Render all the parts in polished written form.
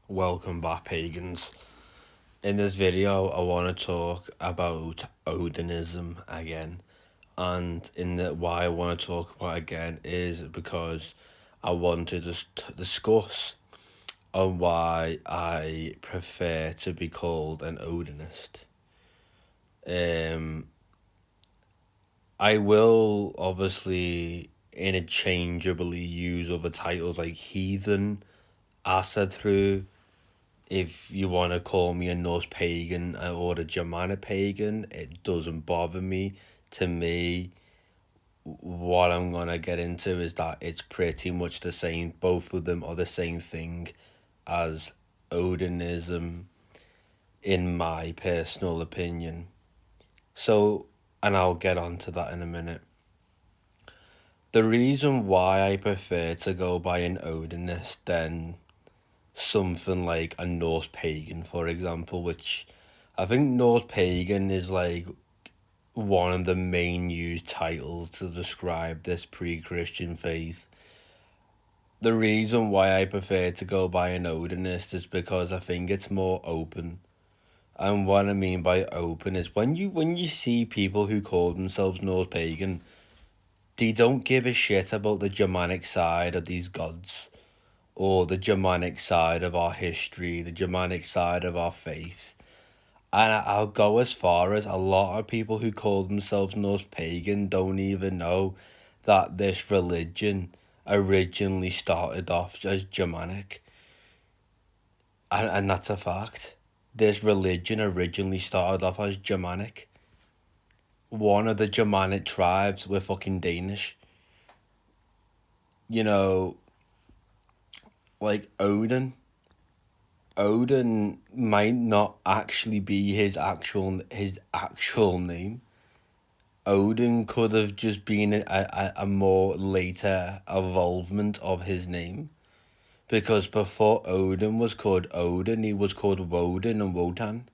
Welcome back, pagans. In this video, I want to talk about Odinism again. And why I want to talk about it again is because I want to just discuss on why I prefer to be called an Odinist. Um, I will obviously interchangeably use other titles like heathen, acid through. If you want to call me a Norse pagan or a Germanic pagan, it doesn't bother me. To me, what I'm going to get into is that it's pretty much the same. Both of them are the same thing as Odinism, in my personal opinion. So, and I'll get on to that in a minute. The reason why I prefer to go by an Odinist than something like a Norse pagan, for example, which I think Norse pagan is like one of the main used titles to describe this pre-Christian faith. The reason why I prefer to go by an Odinist is because I think it's more open. And what I mean by open is when you see people who call themselves Norse pagan, they don't give a shit about the Germanic side of these gods, or the Germanic side of our history, the Germanic side of our faith. And I'll go as far as a lot of people who call themselves Norse pagan don't even know that this religion originally started off as Germanic. And that's a fact. This religion originally started off as Germanic. One of the Germanic tribes were fucking Danish. You know, like Odin might not actually be his actual name. Odin could have just been a more later evolvement of his name. Because before Odin was called Odin, he was called Woden and Wotan.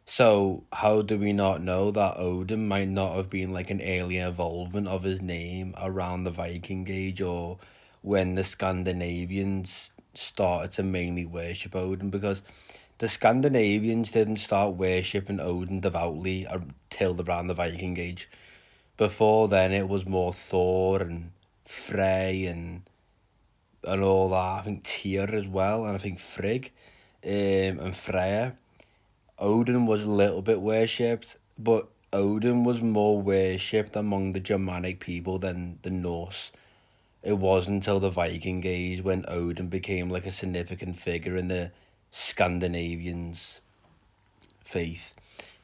So how do we not know that Odin might not have been like an early evolvement of his name around the Viking Age, or when the Scandinavians started to mainly worship Odin? Because the Scandinavians didn't start worshipping Odin devoutly until around the Viking Age. Before then, it was more Thor and Frey and all that. I think Tyr as well, and I think Frigg, and Freya. Odin was a little bit worshipped, but Odin was more worshipped among the Germanic people than the Norse. It wasn't until the Viking Age when Odin became like a significant figure in the Scandinavians' faith,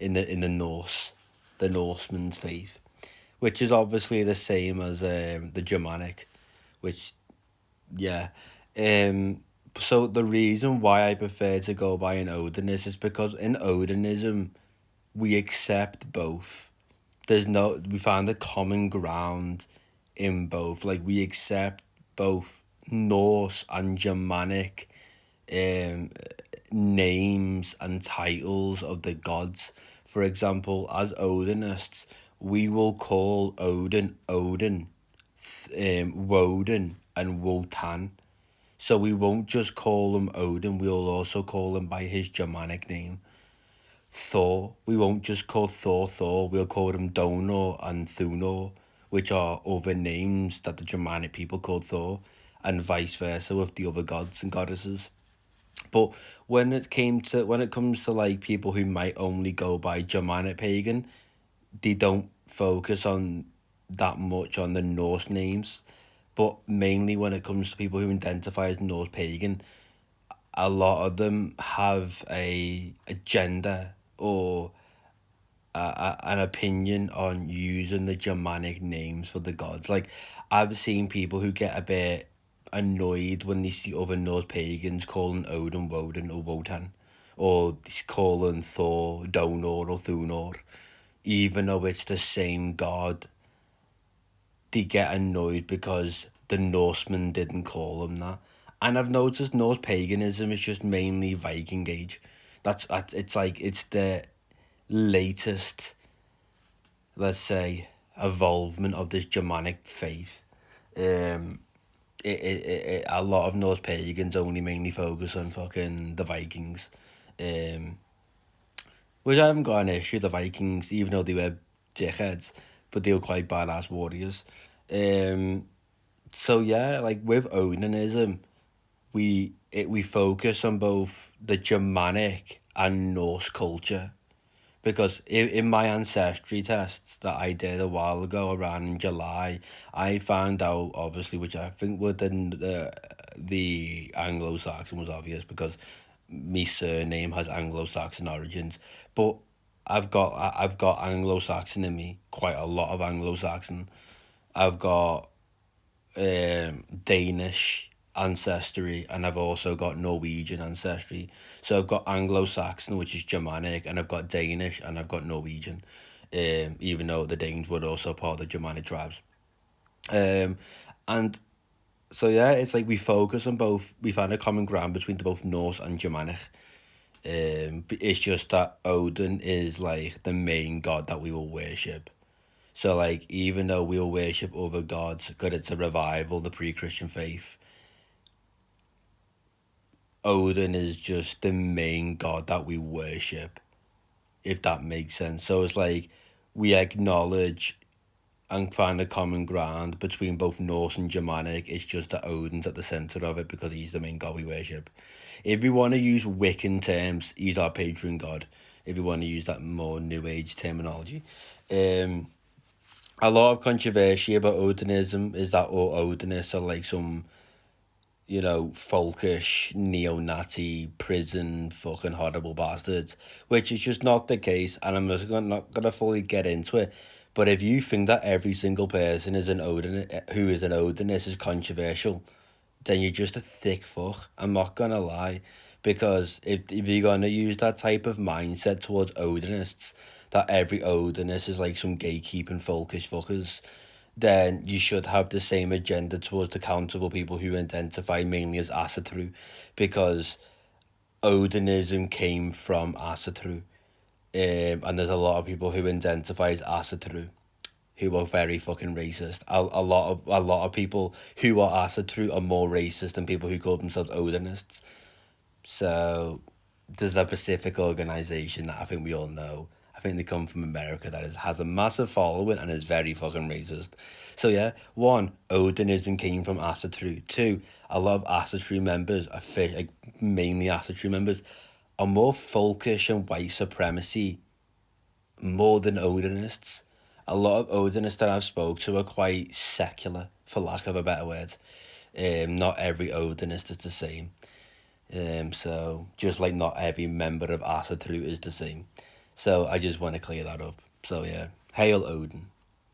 in the Norse, the Norseman's faith, which is obviously the same as the Germanic, which yeah. Um. So the reason why I prefer to go by an Odinist is because in Odinism we accept both. We find a common ground in both. Like we accept both Norse and Germanic um names and titles of the gods. For example, as Odinists, we will call Odin, Woden, and Wotan. So we won't just call him Odin, we'll also call him by his Germanic name. Thor, we won't just call Thor, we'll call him Donor and Thunor, which are other names that the Germanic people called Thor, and vice versa with the other gods and goddesses. But when it comes to like people who might only go by Germanic pagan, they don't focus on that much on the Norse names. But mainly when it comes to people who identify as Norse pagan, a lot of them have a agenda or an opinion on using the Germanic names for the gods. Like, I've seen people who get a bit annoyed when they see other Norse pagans calling Odin Woden or Wotan, or calling Thor Donor or Thunor, even though it's the same god. They get annoyed because the Norsemen didn't call him that. And I've noticed Norse paganism is just mainly Viking Age. It's like it's the latest, let's say, evolvement of this Germanic faith. Um, a lot of Norse pagans only mainly focus on fucking the Vikings, um, which I haven't got an issue. The Vikings, even though they were dickheads, but they were quite badass warriors. Um, so yeah, like with Odinism, we focus on both the Germanic and Norse culture, because in my ancestry tests that I did a while ago around in July, I found out obviously, which I think within the Anglo-Saxon was obvious because my surname has Anglo-Saxon origins, but I've got Anglo-Saxon in me, quite a lot of Anglo-Saxon. I've got Danish ancestry, and I've also got Norwegian ancestry. So I've got Anglo-Saxon, which is Germanic, and I've got Danish, and I've got Norwegian. Even though the Danes were also part of the Germanic tribes. And so yeah, it's like we focus on both. We find a common ground between the both Norse and Germanic. It's just that Odin is like the main god that we will worship. So like even though we'll worship other gods, because it's a revival, the pre-Christian faith, Odin is just the main god that we worship, if that makes sense. So it's like we acknowledge and find a common ground between both Norse and Germanic. It's just that Odin's at the center of it because he's the main god we worship. If we want to use Wiccan terms, he's our patron god. If we want to use that more new age terminology. Um, a lot of controversy about Odinism is that all Odinists are like some, folkish, neo-Nazi, prison, fucking horrible bastards, which is just not the case, and I'm just not gonna fully get into it. But if you think that every single person is an who is an Odinist is controversial, then you're just a thick fuck. I'm not gonna lie, because if you're gonna use that type of mindset towards Odinists, that every Odinist is like some gatekeeping folkish fuckers, then you should have the same agenda towards the countable people who identify mainly as Asatru, because Odinism came from Asatru, and there's a lot of people who identify as Asatru who are very fucking racist. A lot of people who are Asatru are more racist than people who call themselves Odinists. So there's a Pacific organization that I think we all know. I think they come from America that has a massive following and is very fucking racist. So yeah, one, Odinism came from Asatru. Two, a lot of Asatru members like mainly Asatru members, are more folkish and white supremacy more than Odinists. A lot of Odinists that I've spoke to are quite secular, for lack of a better word. Not every Odinist is the same. So just like not every member of Asatru is the same. So I just want to clear that up. So yeah, hail Odin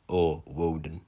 or Woden.